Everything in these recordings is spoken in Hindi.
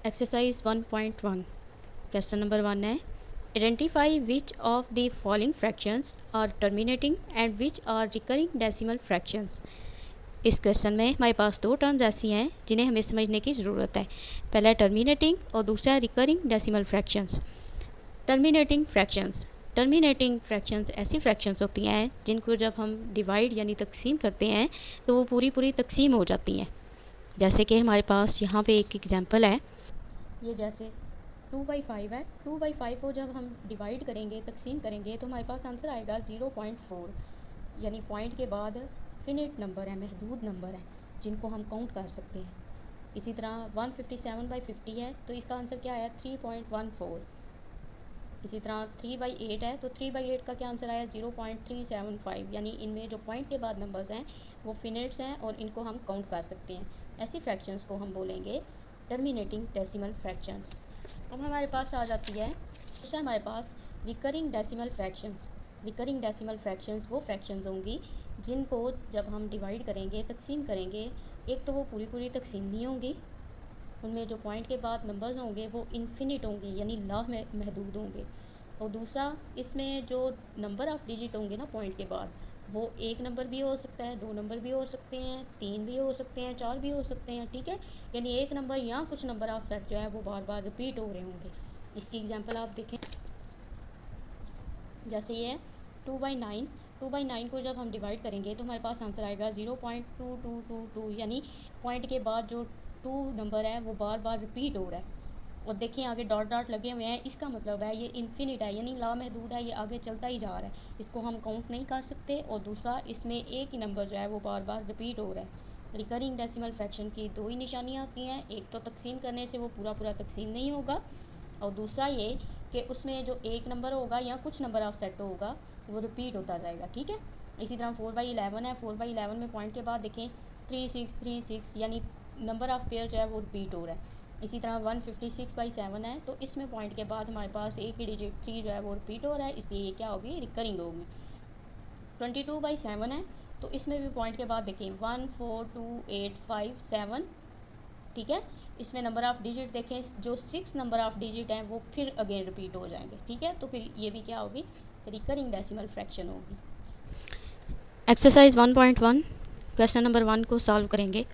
एक्सरसाइज 1.1 क्वेश्चन नंबर 1 है identify which of the following fractions are terminating and which are recurring decimal fractions. इस क्वेश्चन में हमारे पास दो टर्म्स ऐसी हैं जिन्हें हमें समझने की ज़रूरत है। पहला है टर्मिनेटिंग और दूसरा है recurring decimal fractions. Terminating fractions ऐसी फ्रैक्शंस होती हैं जिनको जब हम डिवाइड यानी तकसीम करते हैं तो वो पूरी तकसीम हो जाती हैं। जैसे कि हमारे पास यहाँ पे एक एग्जांपल है, ये जैसे 2/5 है। 2/5 को जब हम डिवाइड करेंगे तकसीम करेंगे तो हमारे पास आंसर आएगा 0.4, यानी पॉइंट के बाद फिनिट नंबर है, महदूद नंबर है जिनको हम काउंट कर सकते हैं। इसी तरह 157/50 है तो इसका आंसर क्या आया 3.14। इसी तरह 3/8 है तो 3/8 का क्या आंसर आया 0.375, यानी इनमें जो पॉइंट के बाद नंबर्स हैं वो फिनिट्स हैं और इनको हम काउंट कर सकते हैं। ऐसी फ्रैक्शंस को हम बोलेंगे टर्मिनेटिंग डेसिमल फ्रैक्शंस। अब हमारे पास आ जाती है दूसरा हमारे पास recurring decimal fractions. Recurring decimal fractions वो फ्रैक्शंस होंगी जिनको जब हम डिवाइड करेंगे तकसीम करेंगे, एक तो वो पूरी तकसीम नहीं होंगी, उनमें जो पॉइंट के बाद नंबर्स होंगे वो इन्फिनिट होंगे यानी ला महदूद होंगे, और दूसरा इसमें जो नंबर ऑफ़ डिजिट होंगे ना पॉइंट के बाद वो एक नंबर भी हो सकता है, दो नंबर भी हो सकते हैं, तीन भी हो सकते हैं, चार भी हो सकते हैं, ठीक है। यानी एक नंबर या कुछ नंबर ऑफ सेट जो है वो बार बार रिपीट हो रहे होंगे। इसकी एग्जांपल आप देखें, जैसे ये है 2/9। 2/9 को जब हम डिवाइड करेंगे तो हमारे पास आंसर आएगा 0.2222, यानी पॉइंट के बाद जो 2 नंबर है वो बार बार रिपीट हो रहा है। और देखिए आगे डॉट डॉट लगे हुए हैं, इसका मतलब है ये इन्फिनिट है यानी लामहदूद है, ये आगे चलता ही जा रहा है, इसको हम काउंट नहीं कर सकते। और दूसरा इसमें एक ही नंबर जो है वो बार बार रिपीट हो रहा है। रिकरिंग डेसिमल फ्रैक्शन की दो ही निशानियाँ आती हैं, एक तो तकसीम करने से वो पूरा तकसीम नहीं होगा, और दूसरा ये कि उसमें जो एक नंबर होगा या कुछ नंबर ऑफ सेट होगा वो रिपीट होता जाएगा, ठीक है। इसी तरह 4/11 है। 4/11 में पॉइंट के बाद देखें 3636, यानी नंबर ऑफ पेयर जो है वो रिपीट हो रहा है। इसी तरह 156/7 है तो इसमें पॉइंट के बाद हमारे पास एक ही डिजिट 3 जो है वो रिपीट हो रहा है, इसलिए ये क्या होगी रिकरिंग होगी। 22/7 है तो इसमें भी पॉइंट के बाद देखें 14285 ठीक है। इसमें नंबर ऑफ़ डिजिट देखें, जो 6 नंबर ऑफ़ डिजिट हैं वो फिर अगेन रिपीट हो जाएंगे, ठीक है। तो फिर ये भी क्या होगी रिकरिंग डेसिमल फ्रैक्शन होगी। एक्सरसाइज 1.1 क्वेश्चन नंबर 1 को सॉल्व करेंगे।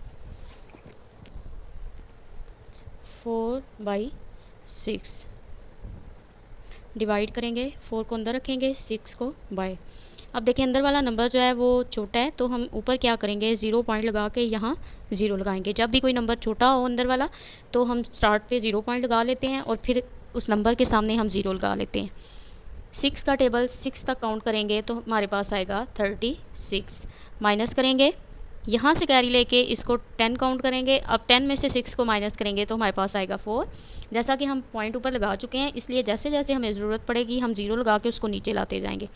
4/6 डिवाइड करेंगे, 4 को अंदर रखेंगे, 6 को बाय। अब देखिए अंदर वाला नंबर जो है वो छोटा है तो हम ऊपर क्या करेंगे 0 पॉइंट लगा के यहाँ 0 लगाएंगे। जब भी कोई नंबर छोटा हो अंदर वाला तो हम स्टार्ट पे 0 पॉइंट लगा लेते हैं और फिर उस नंबर के सामने हम 0 लगा लेते हैं। 6 का टेबल 6 तक काउंट करेंगे तो हमारे पास आएगा 36। माइनस करेंगे, यहाँ से कैरी लेके इसको 10 काउंट करेंगे। अब 10 में से 6 को माइनस करेंगे तो हमारे पास आएगा 4। जैसा कि हम पॉइंट ऊपर लगा चुके हैं इसलिए जैसे जैसे हमें ज़रूरत पड़ेगी हम 0 लगा के उसको नीचे लाते जाएंगे।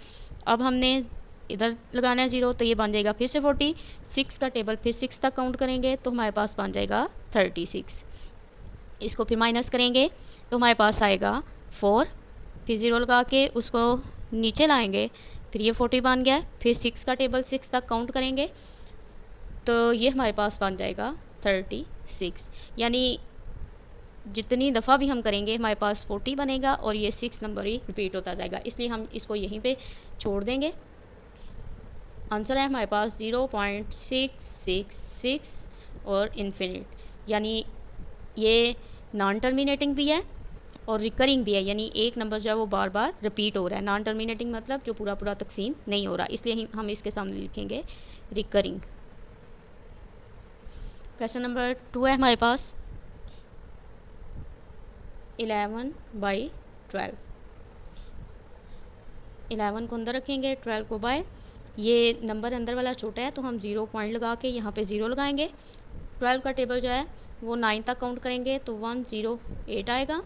अब हमने इधर लगाना है 0 तो ये बन जाएगा फिर से 40। 6 का टेबल फिर 6 तक काउंट करेंगे तो हमारे पास बन जाएगा 36। इसको फिर माइनस करेंगे तो हमारे पास आएगा 4, फिर 0 लगा के उसको नीचे लाएंगे, फिर ये 40 बन गया। फिर 6 का टेबल 6 तक काउंट करेंगे तो ये हमारे पास बन जाएगा 36, यानी जितनी दफ़ा भी हम करेंगे हमारे पास 40 बनेगा और ये 6 नंबर ही रिपीट होता जाएगा, इसलिए हम इसको यहीं पे छोड़ देंगे। आंसर है हमारे पास 0.666 और इन्फिनिट, यानी ये नॉन टर्मिनेटिंग भी है और रिकरिंग भी है, यानी एक नंबर जो है वो बार बार रिपीट हो रहा है। नॉन टर्मिनेटिंग मतलब जो पूरा तकसीम नहीं हो रहा, इसलिए हम इसके सामने लिखेंगे रिकरिंग। क्वेश्चन नंबर 2 है हमारे पास 11/12। 11 को अंदर रखेंगे, 12 को बाय। ये नंबर अंदर वाला छोटा है तो हम 0 पॉइंट लगा के यहाँ पे 0 लगाएंगे। 12 का टेबल जो है वो 9 तक काउंट करेंगे तो 108 आएगा।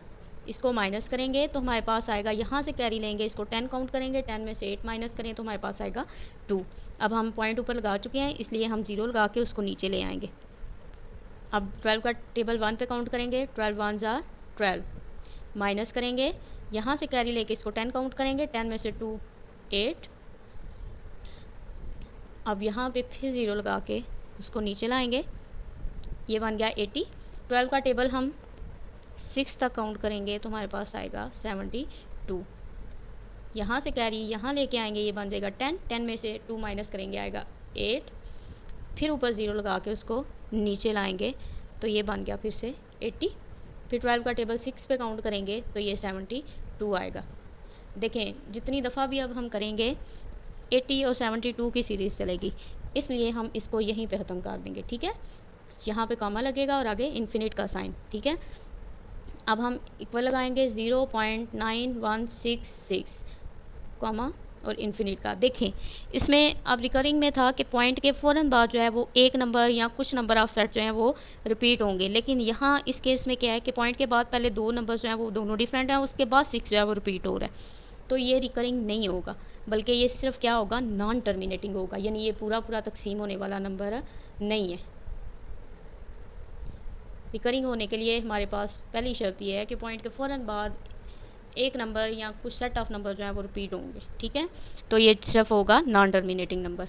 इसको माइनस करेंगे तो हमारे पास आएगा, यहाँ से कैरी लेंगे, इसको 10 काउंट करेंगे, 10 में से 8 माइनस करें तो हमारे पास आएगा 2। अब हम पॉइंट ऊपर लगा चुके हैं इसलिए हम 0 लगा के उसको नीचे ले आएंगे। अब 12 का टेबल 1 पे काउंट करेंगे, 12 1 जार 12, माइनस करेंगे, यहाँ से कैरी लेके इसको 10 काउंट करेंगे, 10 में से 2 8। अब यहाँ पे फिर 0 लगा के उसको नीचे लाएंगे, ये बन गया 80। 12 का टेबल हम 6 तक काउंट करेंगे तो हमारे पास आएगा 72। यहाँ से कैरी यहाँ लेके आएंगे, ये बन जाएगा 10। 10 में से 2 माइनस करेंगे आएगा 8, फिर ऊपर 0 लगा के उसको नीचे लाएंगे तो ये बन गया फिर से 80। फिर 12 का टेबल 6 पे काउंट करेंगे तो ये 72 आएगा। देखें जितनी दफ़ा भी अब हम करेंगे 80 और 72 की सीरीज़ चलेगी, इसलिए हम इसको यहीं पे ख़त्म कर देंगे। ठीक है, यहाँ पे कॉमा लगेगा और आगे इन्फिनिट का साइन। ठीक है, अब हम इक्वल लगाएंगे 0.9166 कॉमा और इन्फिनिट का। देखें इसमें अब रिकरिंग में था कि पॉइंट के फ़ौरन बाद जो है वो एक नंबर या कुछ नंबर ऑफ सेट जो हैं वो रिपीट होंगे, लेकिन यहाँ इस केस में क्या है कि पॉइंट के बाद पहले 2 नंबर जो हैं वो दोनों डिफरेंट हैं, उसके बाद 6 जो है वो रिपीट हो रहा है, तो ये रिकरिंग नहीं होगा, बल्कि ये सिर्फ क्या होगा, नॉन टर्मिनेटिंग होगा, यानी ये पूरा पूरा तकसीम होने वाला नंबर नहीं है। रिकरिंग होने के लिए हमारे पास पहली शर्त ये है कि पॉइंट के फ़ौरन बाद एक नंबर या कुछ सेट ऑफ नंबर जो है वो रिपीट होंगे। ठीक है, तो ये सिर्फ होगा non terminating number.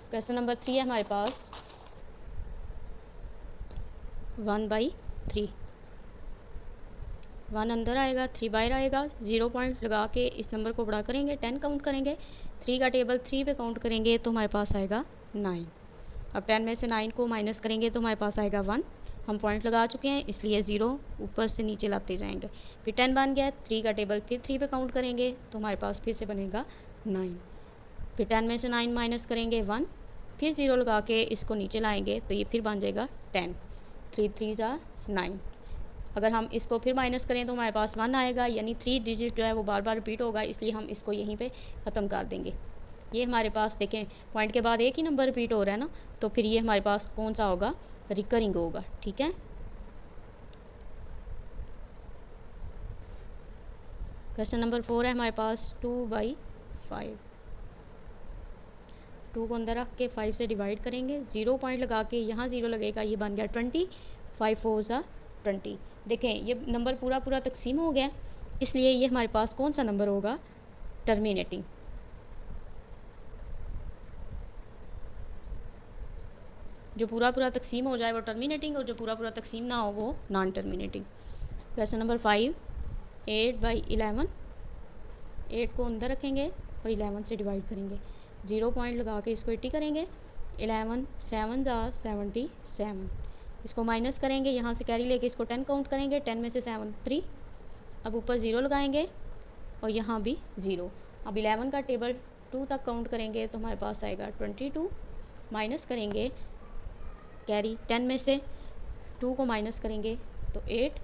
Question number 3 है हमारे पास 1/3। 1 अंदर आएगा, 3 बाहर आएगा, 0 पॉइंट लगा के इस नंबर को बड़ा करेंगे, 10 काउंट करेंगे, 3 का टेबल 3 पे काउंट करेंगे तो हमारे पास आएगा 9। अब 10 में से 9 को माइनस करेंगे तो हमारे पास आएगा 1। हम पॉइंट लगा चुके हैं इसलिए 0 ऊपर से नीचे लाते जाएंगे। फिर 10 बन गया, 3 का टेबल फिर 3 पे काउंट करेंगे तो हमारे पास फिर से बनेगा 9। फिर 10 में से 9 माइनस करेंगे 1, फिर 0 लगा के इसको नीचे लाएंगे तो ये फिर बन जाएगा 10। 3 3 ज़ा 9। अगर हम इसको फिर माइनस करें तो हमारे पास 1 आएगा, यानी 3 डिजिट जो है वो बार बार रिपीट होगा, इसलिए हम इसको यहीं पे ख़त्म कर देंगे। ये हमारे पास देखें पॉइंट के बाद एक ही नंबर रिपीट हो रहा है ना, तो फिर ये हमारे पास कौन सा होगा, रिकरिंग होगा। ठीक है, क्वेश्चन नंबर 4 है हमारे पास 2/5। 2 को अंदर रख के 5 से डिवाइड करेंगे, 0 पॉइंट लगा के यहाँ 0 लगेगा, ये बन गया 20। 5 4 ज़ा 20। देखें ये नंबर पूरा पूरा तकसीम हो गया, इसलिए ये हमारे पास कौन सा नंबर होगा, टर्मिनेटिंग। जो पूरा पूरा तकसीम हो जाए वो टर्मिनेटिंग, और जो पूरा पूरा तकसीम ना हो वो नॉन टर्मिनेटिंग। Question number 5 8/11। 8 को अंदर रखेंगे और 11 से डिवाइड करेंगे, 0 पॉइंट लगा के इसको 80 करेंगे, 11 7 ज़ा 77। इसको माइनस करेंगे, यहाँ से कैरी लेके इसको 10 काउंट करेंगे, 10 में से 7 3। अब ऊपर 0 लगाएंगे और यहाँ भी 0। अब 11 का टेबल 2 तक काउंट करेंगे तो हमारे पास आएगा 22। माइनस करेंगे कैरी, 10 में से 2 को माइनस करेंगे तो 8,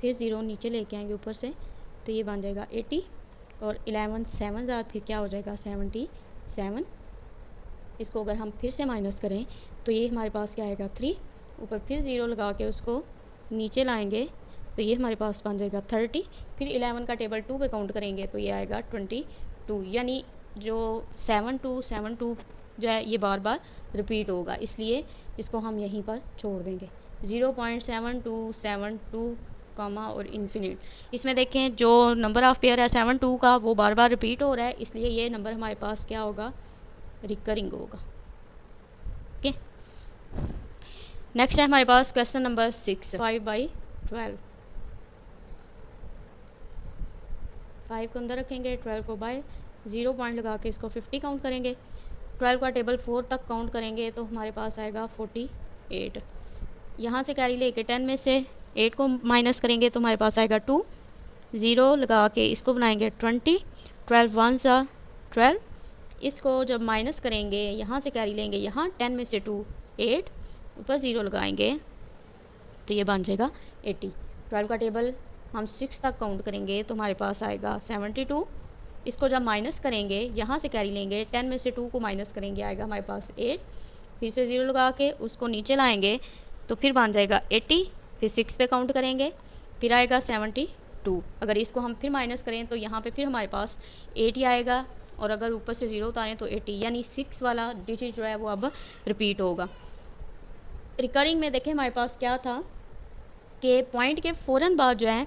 फिर 0 नीचे लेके आएंगे ऊपर से तो ये बन जाएगा 80। और 11 7 ज़ा फिर क्या हो जाएगा 77। इसको अगर हम फिर से माइनस करें तो ये हमारे पास क्या आएगा 3, ऊपर फिर 0 लगा के उसको नीचे लाएंगे तो ये हमारे पास बन जाएगा 30। फिर 11 का टेबल 2 पे काउंट करेंगे तो ये आएगा 22, यानी जो 7272 जो है ये बार बार रिपीट होगा, इसलिए इसको हम यहीं पर छोड़ देंगे। 0.7272 कॉमा और इन्फिनिट। इसमें देखें जो नंबर ऑफ पेयर है 72 का वो बार बार रिपीट हो रहा है, इसलिए ये नंबर हमारे पास क्या होगा, रिकरिंग होगा। ओके, नेक्स्ट है हमारे पास क्वेश्चन नंबर 6 5/12। 5 को अंदर रखेंगे, 12 को बाहर, 0 पॉइंट लगा के इसको 50 काउंट करेंगे, 12 का टेबल 4 तक काउंट करेंगे तो हमारे पास आएगा 48। यहाँ से कैरी लेके 10 में से 8 को माइनस करेंगे तो हमारे पास आएगा 2। 0 लगा के इसको बनाएंगे 20। 12 1 ज़ा 12। इसको जब माइनस करेंगे यहाँ से कैरी लेंगे, यहाँ 10 में से 2 8, ऊपर 0 लगाएंगे तो ये बन जाएगा 80। 12 का टेबल हम 6 तक काउंट करेंगे तो हमारे पास आएगा 72। इसको जब माइनस करेंगे यहाँ से कैरी लेंगे, 10 में से 2 को माइनस करेंगे आएगा हमारे पास 8, फिर से 0 लगा के उसको नीचे लाएंगे तो फिर बन जाएगा 80। फिर 6 पे काउंट करेंगे, फिर आएगा 72। अगर इसको हम फिर माइनस करें तो यहाँ पे फिर हमारे पास 80 आएगा, और अगर ऊपर से 0 उतारें तो 80, यानी 6 वाला डिजिट जो है वो अब रिपीट होगा। रिकरिंग में देखें हमारे पास क्या था कि पॉइंट के फ़ौरन बाद जो है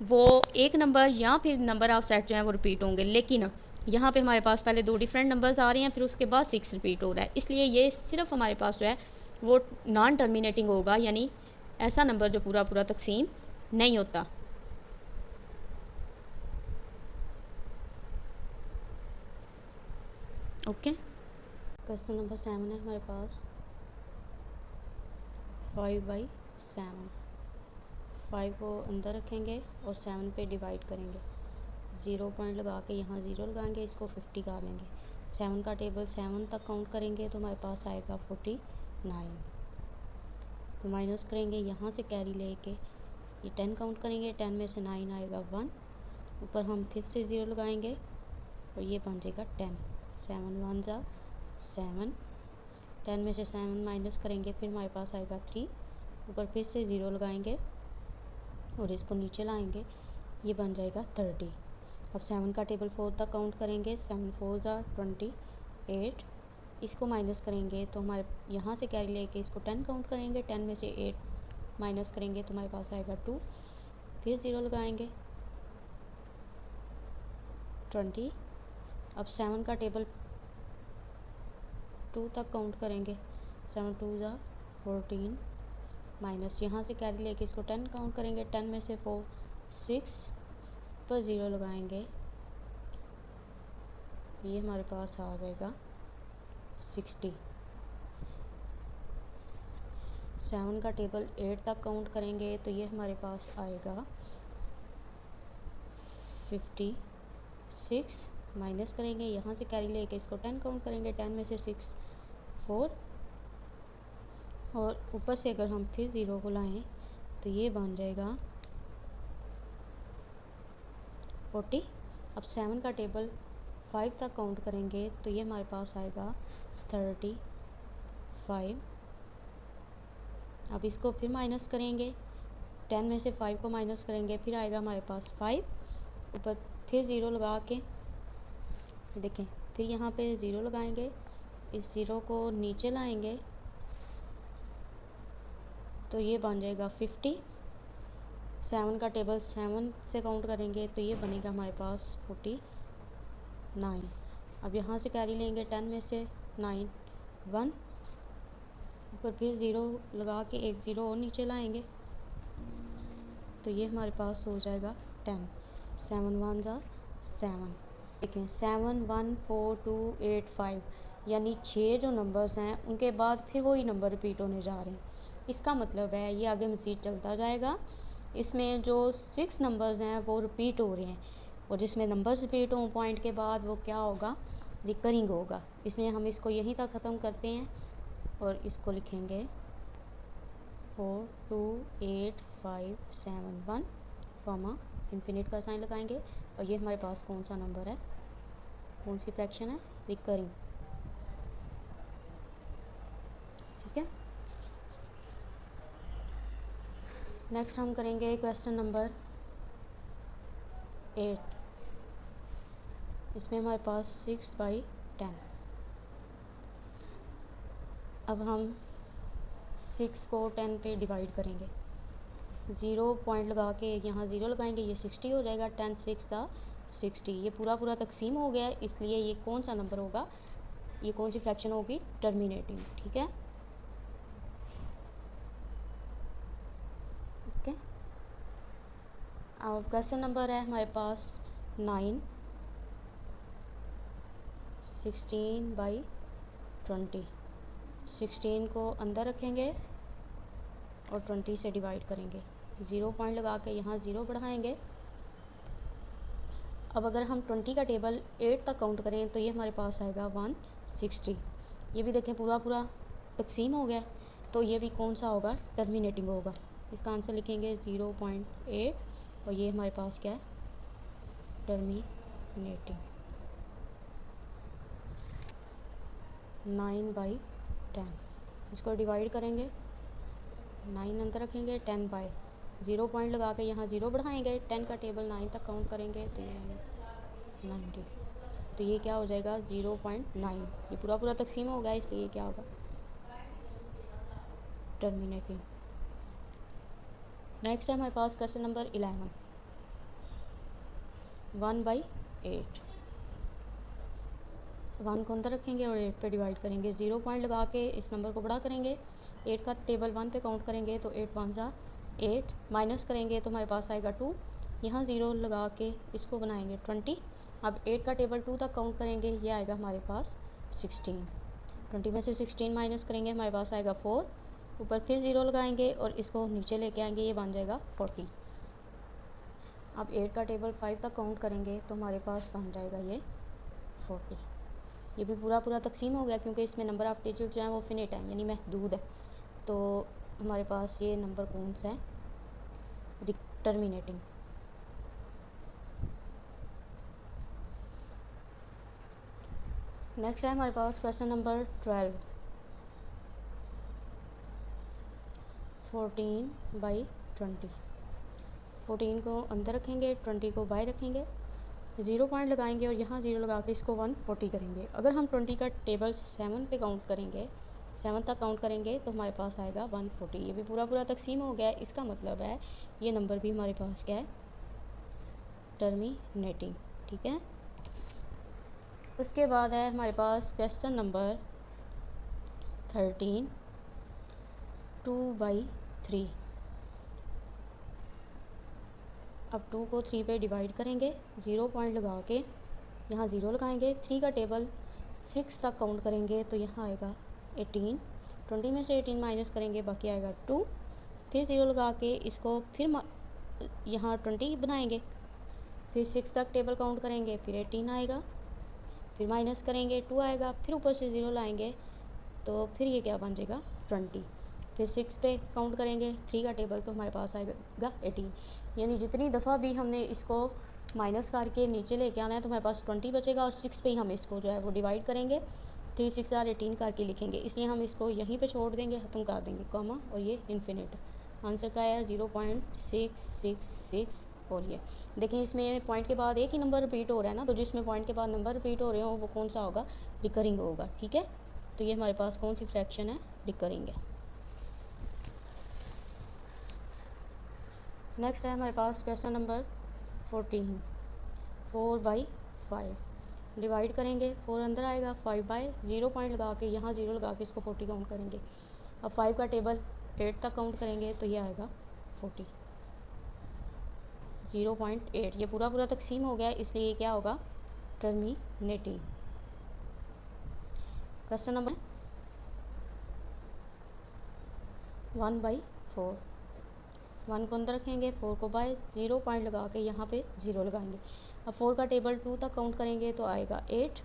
वो एक नंबर या फिर नंबर ऑफ सेट जो है वो रिपीट होंगे, लेकिन यहाँ पे हमारे पास पहले 2 डिफरेंट नंबर्स आ रहे हैं, फिर उसके बाद 6 रिपीट हो रहा है, इसलिए ये सिर्फ हमारे पास जो है वो नॉन टर्मिनेटिंग होगा, यानी ऐसा नंबर जो पूरा पूरा तकसीम नहीं होता। ओके, क्वेश्चन नंबर 7 है हमारे पास 5/7। 5 को अंदर रखेंगे और 7 पे डिवाइड करेंगे। 0 पॉइंट लगा के यहाँ 0 लगाएंगे, इसको 50 कर लेंगे। 7 का टेबल 7 तक काउंट करेंगे तो हमारे पास आएगा 49। तो माइनस करेंगे, यहाँ से कैरी लेके ये 10 काउंट करेंगे, 10 में से 9 आएगा 1, ऊपर हम फिर से 0 लगाएंगे और ये बन जाएगा 10। 7 1 जा 7, 10 में से 7 माइनस करेंगे, फिर हमारे पास आएगा 3, ऊपर फिर से 0 लगाएंगे और इसको नीचे लाएंगे, ये बन जाएगा 30। अब 7 का टेबल 4 तक काउंट करेंगे, 7 4 जा 28, इसको माइनस करेंगे तो हमारे यहाँ से कैरी लेके इसको 10 काउंट करेंगे, 10 में से 8 माइनस करेंगे तो हमारे पास आएगा 2, फिर 0 लगाएंगे 20। अब 7 का टेबल 2 तक काउंट करेंगे, 7 2 जा 14, माइनस यहाँ से कैरी लेके इसको 10 काउंट करेंगे, 10 में से 4 6 पर 0 लगाएंगे, ये हमारे पास आ जाएगा 60। 7 का टेबल 8 तक काउंट करेंगे तो ये हमारे पास आएगा 56, माइनस करेंगे, यहाँ से कैरी लेके इसको 10 काउंट करेंगे, 10 में से 6 4, और ऊपर से अगर हम फिर 0 को लाएं तो ये बन जाएगा 40। अब 7 का टेबल 5 तक काउंट करेंगे तो ये हमारे पास आएगा 35। अब इसको फिर माइनस करेंगे, 10 में से 5 को माइनस करेंगे, फिर आएगा हमारे पास 5, ऊपर फिर 0 लगा के देखें, फिर यहाँ पे 0 लगाएंगे, इस 0 को नीचे लाएंगे तो ये बन जाएगा 50। 7 का टेबल 7 से काउंट करेंगे तो ये बनेगा हमारे पास 49। अब यहाँ से कैरी लेंगे, 10 में से 9 1, ऊपर फिर 0 लगा के एक 0 और नीचे लाएंगे तो ये हमारे पास हो जाएगा 10। 7 1 जा 7, देखें 7 1 4 2 8 5, यानी 6 जो नंबर्स हैं उनके बाद फिर वही नंबर रिपीट होने जा रहे हैं। इसका मतलब है ये आगे मज़ीद चलता जाएगा, इसमें जो 6 नंबर्स हैं वो रिपीट हो रहे हैं, और जिसमें नंबर्स रिपीट हों पॉइंट के बाद वो क्या होगा, रिकरिंग होगा। इसलिए हम इसको यहीं तक ख़त्म करते हैं और इसको लिखेंगे 4 2 8 5 7 1, कॉमा इन्फिनिट का साइन लगाएंगे, और ये हमारे पास कौन सा नंबर है, कौन सी फ्रैक्शन है, रिकरिंग। ठीक है, नेक्स्ट हम करेंगे क्वेश्चन नंबर 8। इसमें हमारे पास 6/10। अब हम 6 को 10 पे डिवाइड करेंगे, 0 पॉइंट लगा के यहाँ 0 लगाएंगे, ये 60 हो जाएगा। 10 6 था 60, ये पूरा पूरा तकसीम हो गया है, इसलिए ये कौन सा नंबर होगा, ये कौन सी फ्रैक्शन होगी, टर्मिनेटिंग। ठीक है, ओके। अब क्वेश्चन नंबर है हमारे पास 9। 16/20, 16 को अंदर रखेंगे और 20 से डिवाइड करेंगे, 0 पॉइंट लगा के यहाँ 0 बढ़ाएंगे। अब अगर हम 20 का टेबल 8 तक काउंट करें तो ये हमारे पास आएगा 160। ये भी देखें पूरा पूरा तकसीम हो गया, तो ये भी कौन सा होगा, टर्मिनेटिंग होगा। इसका आंसर लिखेंगे 0.8, और ये हमारे पास क्या है, टर्मिनेटिंग। 9/10, इसको डिवाइड करेंगे, 9 अंदर रखेंगे, 10/0 पॉइंट लगा के यहाँ 0 बढ़ाएंगे, 10 का टेबल 9 तक काउंट करेंगे तो ये 90, तो ये क्या हो जाएगा 0.9। ये पूरा पूरा तकसीम हो गया, इसलिए ये क्या होगा, टर्मिनेटिंग। नेक्स्ट है हमारे पास क्वेश्चन नंबर 11। 1/8, 1 को अंदर रखेंगे और 8 पे डिवाइड करेंगे, 0 पॉइंट लगा के इस नंबर को बड़ा करेंगे, 8 का टेबल 1 पे काउंट करेंगे तो 8 1 जा 8 माइनस करेंगे तो हमारे पास आएगा 2, यहाँ 0 लगा के इसको बनाएंगे 20। अब 8 का टेबल 2 तक काउंट करेंगे, ये आएगा हमारे पास 16। 20 में से 16 माइनस करेंगे, हमारे पास आएगा 4, ऊपर फिर 0 लगाएंगे और इसको नीचे लेके आएंगे, ये बन जाएगा 40। अब 8 का टेबल 5 तक काउंट करेंगे तो हमारे पास बन जाएगा ये 40। ये भी पूरा पूरा तकसीम हो गया, क्योंकि इसमें नंबर ऑफ डिजिट जो है वो फिनिट है, यानी महदूद है। तो हमारे पास ये नंबर कौन सा है, टर्मिनेटिंग। नेक्स्ट है हमारे पास क्वेश्चन नंबर 12। 14/20। 14 को अंदर रखेंगे, 20 को बाहर रखेंगे, 0 पॉइंट लगाएंगे और यहाँ 0 लगा के इसको 140 करेंगे। अगर हम 20 का टेबल 7 पे काउंट करेंगे, 7 तक काउंट करेंगे तो हमारे पास आएगा 140। ये भी पूरा पूरा तकसीम हो गया है। इसका मतलब है ये नंबर भी हमारे पास क्या है, टर्मिनेटिंग। ठीक है, उसके बाद है हमारे पास क्वेश्चन नंबर 13। 2/3। अब 2 को 3 पे डिवाइड करेंगे, 0 पॉइंट लगा के यहाँ 0 लगाएंगे, 3 का टेबल 6 तक काउंट करेंगे तो यहाँ आएगा 18। 20 में से 18 माइनस करेंगे, बाकी आएगा 2, फिर 0 लगा के इसको फिर यहाँ 20 बनाएंगे, फिर 6 तक टेबल काउंट करेंगे, फिर 18 आएगा, फिर माइनस करेंगे 2 आएगा, फिर ऊपर से 0 लाएंगे तो फिर ये क्या बन जाएगा 20। फिर 6 पे काउंट करेंगे, 3 का टेबल तो हमारे पास आएगा 18। यानी जितनी दफ़ा भी हमने इसको माइनस करके नीचे लेके आना है तो हमारे पास 20 बचेगा, और 6 पे ही हम इसको जो है वो डिवाइड करेंगे, 3 6 और 18 करके लिखेंगे। इसलिए हम इसको यहीं पे छोड़ देंगे, ख़त्म कर देंगे कॉमा, और ये इन्फिनिट। आंसर का है 0.666। और ये देखें, इसमें पॉइंट के बाद एक ही नंबर रिपीट हो रहा है ना, तो जिसमें पॉइंट के बाद नंबर रिपीट हो रहे हो वो कौन सा होगा, रिकरिंग होगा। ठीक है, तो ये हमारे पास कौन सी फ्रैक्शन है, रिकरिंग है। नेक्स्ट है हमारे पास क्वेश्चन नंबर 14। 4/5 डिवाइड करेंगे, 4 अंदर आएगा, 5/0 पॉइंट लगा के यहाँ 0 लगा के इसको 40 काउंट करेंगे। अब 5 का टेबल 8 तक काउंट करेंगे तो ये आएगा 40। 0.8 ये पूरा पूरा तकसीम हो गया, इसलिए ये क्या होगा, टर्मिनेटिंग। Question number 1/4। 1 को अंदर रखेंगे, 4 को बाहर, 0 पॉइंट लगा के यहाँ पे 0 लगाएंगे। अब 4 का टेबल 2 तक काउंट करेंगे तो आएगा 8।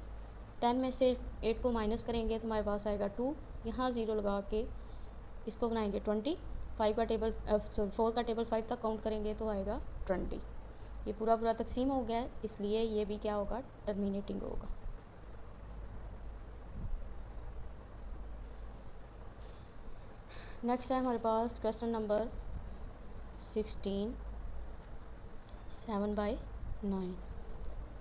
10 में से 8 को माइनस करेंगे तो हमारे पास आएगा 2, यहाँ 0 लगा के इसको बनाएंगे 20। 4 का टेबल 5 तक काउंट करेंगे तो आएगा 20। ये पूरा पूरा तकसीम हो गया है, इसलिए ये भी क्या होगा, टर्मिनेटिंग होगा। नेक्स्ट है हमारे पास क्वेश्चन नंबर 16। 7/9।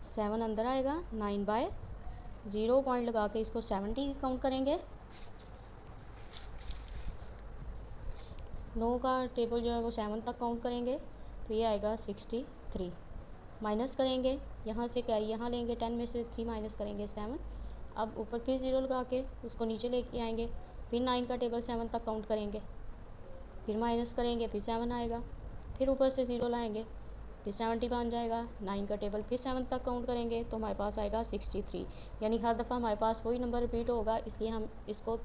7 अंदर आएगा, 9/0 पॉइंट लगा के इसको 70 काउंट करेंगे। 9 का टेबल जो है वो 7 तक काउंट करेंगे तो ये आएगा 63। माइनस करेंगे, यहाँ से कैरी यहाँ लेंगे, 10 में से 3 माइनस करेंगे 7। अब ऊपर फिर 0 लगा के उसको नीचे लेके आएंगे, फिर 9 का टेबल 7 तक काउंट करेंगे, फिर माइनस करेंगे, फिर 7 आएगा, फिर ऊपर से 0 लाएंगे, फिर 70 बन जाएगा। 9 का टेबल फिर 7 तक काउंट करेंगे तो हमारे पास आएगा 63। यानी हर दफ़ा हमारे पास वही नंबर रिपीट होगा, इसलिए हम इसको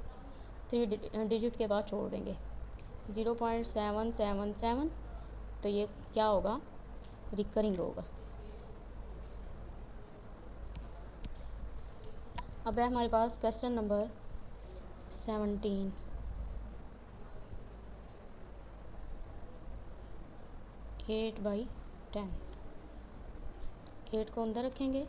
3 डिजिट के बाद छोड़ देंगे, 0.777। तो ये क्या होगा, रिकरिंग होगा। अब है हमारे पास क्वेश्चन नंबर 17। 8/10। 8 को अंदर रखेंगे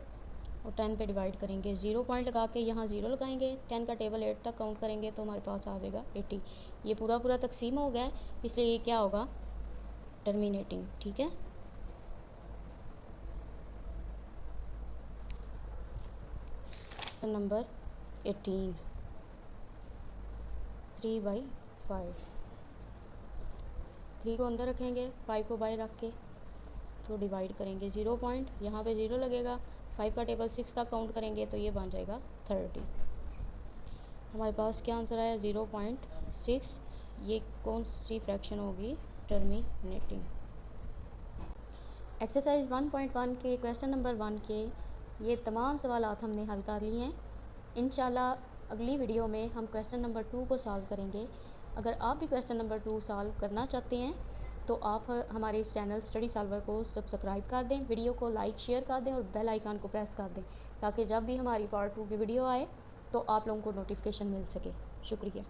और 10 पे डिवाइड करेंगे, 0 पॉइंट लगा के यहाँ 0 लगाएंगे, 10 का टेबल 8 तक काउंट करेंगे तो हमारे पास आ जाएगा 80। ये पूरा पूरा तकसीम हो गया है, इसलिए ये क्या होगा, टर्मिनेटिंग। ठीक है, नंबर 18। 3/5। 3 को अंदर रखेंगे, 5 को बाहर रख के तो डिवाइड करेंगे, 0 पॉइंट यहाँ पे 0 लगेगा, 5 का टेबल 6 तक काउंट करेंगे तो ये बन जाएगा 30। हमारे पास क्या आंसर आया, 0.6। ये कौन सी फ्रैक्शन होगी, टर्मिनेटिंग। एक्सरसाइज 1.1 के क्वेश्चन नंबर 1 के ये तमाम सवालात हमने हल कर लिए हैं। इंशाल्लाह अगली वीडियो में हम क्वेश्चन नंबर 2 को सॉल्व करेंगे। अगर आप भी क्वेश्चन नंबर 2 सॉल्व करना चाहते हैं तो आप हमारे इस चैनल स्टडी सॉल्वर को सब्सक्राइब कर दें, वीडियो को लाइक शेयर कर दें और बेल आइकन को प्रेस कर दें, ताकि जब भी हमारी पार्ट 2 की वीडियो आए तो आप लोगों को नोटिफिकेशन मिल सके। शुक्रिया।